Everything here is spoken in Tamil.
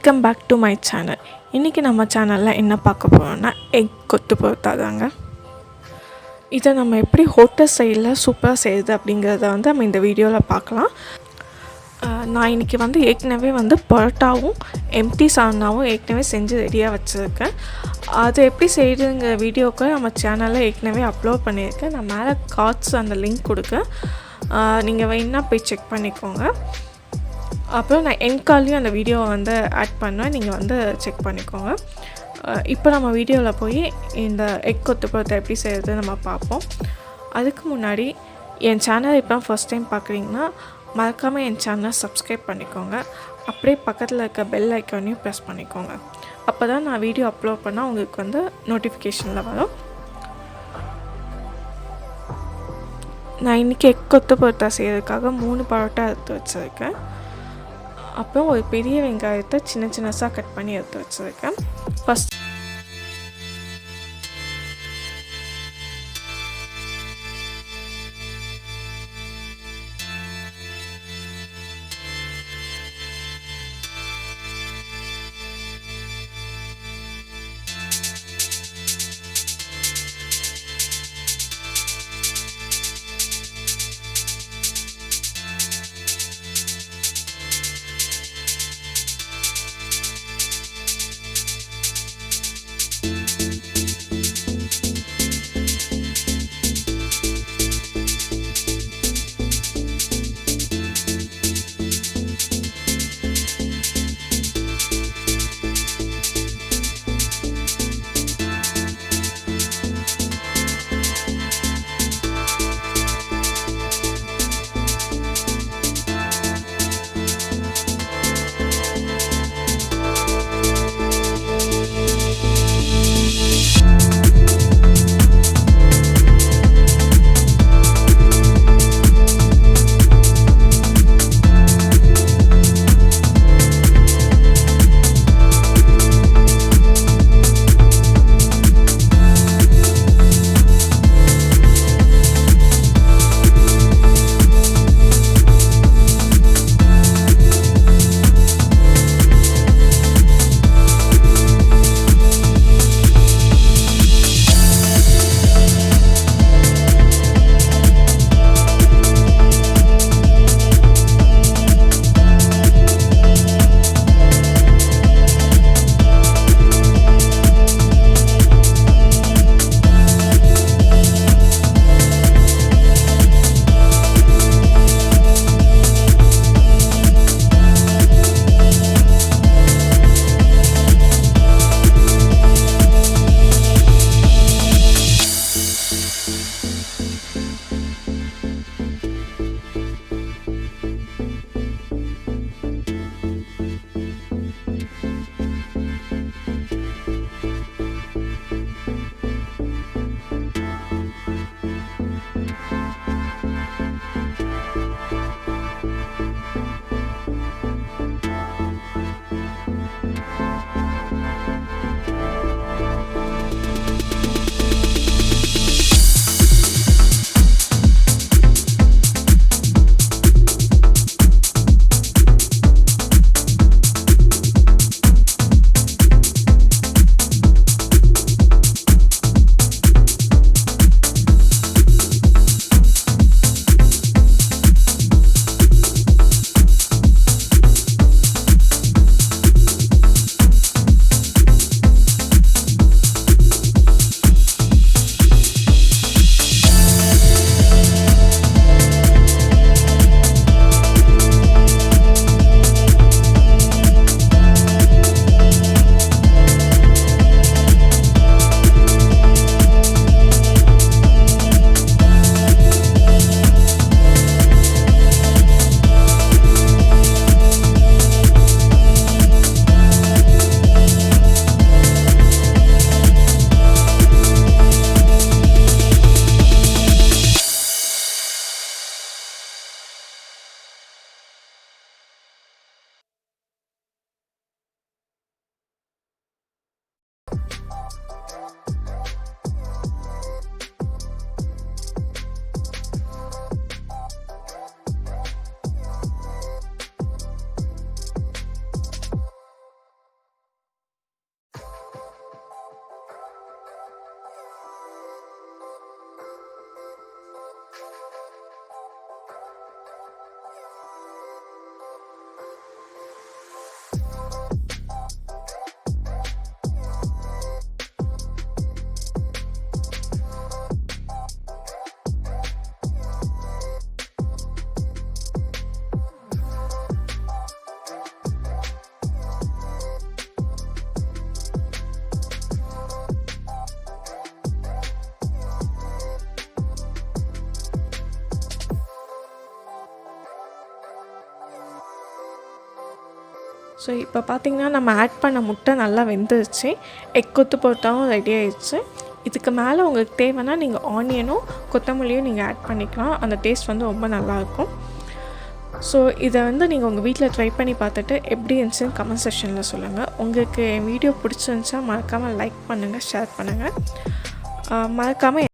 Welcome back to my channel. இன்றைக்கி நம்ம சேனலில் என்ன பார்க்க போகிறோம்னா எக் கொத்து பரோட்டா தாங்க. இதை நம்ம எப்படி ஹோட்டல் ஸ்டைலில் சூப்பராக செய்யுது அப்படிங்கிறத நம்ம இந்த வீடியோவில் பார்க்கலாம். நான் இன்றைக்கி ஏற்கனவே பரோட்டாவும் எம்டி சால்னாவும் ஏற்கனவே செஞ்சு ரெடியாக வச்சுருக்கேன். அது எப்படி செய்யுதுங்கிற வீடியோக்கு நம்ம சேனலில் ஏற்கனவே அப்லோட் பண்ணியிருக்கேன். நான் மேலே கார்ட்ஸ் அந்த லிங்க் கொடுக்கேன், நீங்கள் வேணால் போய் செக் பண்ணிக்கோங்க. அப்புறம் நான் என் கால்லையும் அந்த வீடியோவை ஆட் பண்ணுவேன், நீங்கள் செக் பண்ணிக்கோங்க. இப்போ நம்ம வீடியோவில் போய் இந்த எக் கொத்து பரோட்டா எப்படி செய்கிறது நம்ம பார்ப்போம். அதுக்கு முன்னாடி என் சேனல் இப்போ ஃபஸ்ட் டைம் பார்க்குறீங்கன்னா மறக்காமல் என் சேனலை சப்ஸ்கிரைப் பண்ணிக்கோங்க. அப்படியே பக்கத்தில் இருக்க பெல் ஐக்கானையும் ப்ரெஸ் பண்ணிக்கோங்க. அப்போ தான் நான் வீடியோ அப்லோட் பண்ணால் உங்களுக்கு நோட்டிஃபிகேஷனில் வரும். நான் இன்றைக்கி எக் கொத்து பரோட்டா செய்கிறதுக்காக 3 பரோட்டா எடுத்து வச்சுருக்கேன். அப்புறம் ஒரு பெரிய வெங்காயத்தை சின்ன சின்னதாக கட் பண்ணி எடுத்து வச்சுருக்கேன். ஃபஸ்ட் ஸோ இப்போ பார்த்திங்கன்னா நம்ம ஆட் பண்ண முட்டை நல்லா வெந்துருச்சு. எக் கொத்து பரோட்டாவும் ரெடி ஆயிடுச்சு. இதுக்கு மேலே உங்களுக்கு தேவைன்னா நீங்கள் ஆனியனும் கொத்தமல்லியும் நீங்கள் ஆட் பண்ணிக்கலாம். அந்த டேஸ்ட் வந்து ரொம்ப நல்லாயிருக்கும். ஸோ இதை வந்து நீங்கள் உங்கள் வீட்டில் ட்ரை பண்ணி பார்த்துட்டு எப்படி இருந்துச்சுன்னு கமெண்ட் செக்ஷனில் சொல்லுங்கள். உங்களுக்கு என் வீடியோ பிடிச்சிருந்துச்சா மறக்காமல் லைக் பண்ணுங்கள், ஷேர் பண்ணுங்கள். மறக்காமல்